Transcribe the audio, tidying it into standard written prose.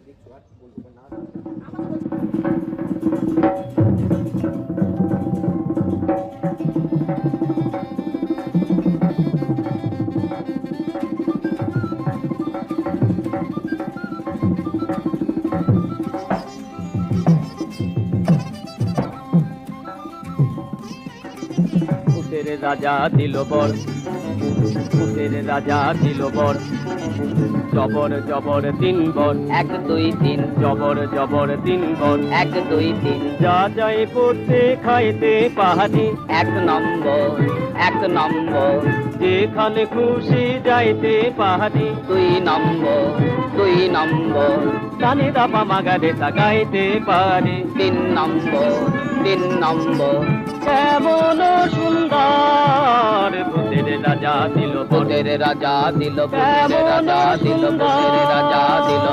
দেখছো আর বলবো না ভূতের রাজা দিল বর, ভূতের রাজা দিল বর, জবর জবর তিন বর, 1 2 3 জবর জবর তিন বর, 1 2 3 যা যায় পড়তে খাইতে পাহাড়ি, 1 নম্বর 1 নম্বর যেখানে খুশি যাইতে পাহাড়ি, 2 নম্বর 2 নম্বর কানে দাপা মাগারে তাকাইতে পারে। 3 নম্বর 3 নম্বর কেমন সুন্দর ভূতের রাজা দিল বর, ভূতের রাজা দিল, ভূতের রাজা দিল, ভূতের রাজা দিল।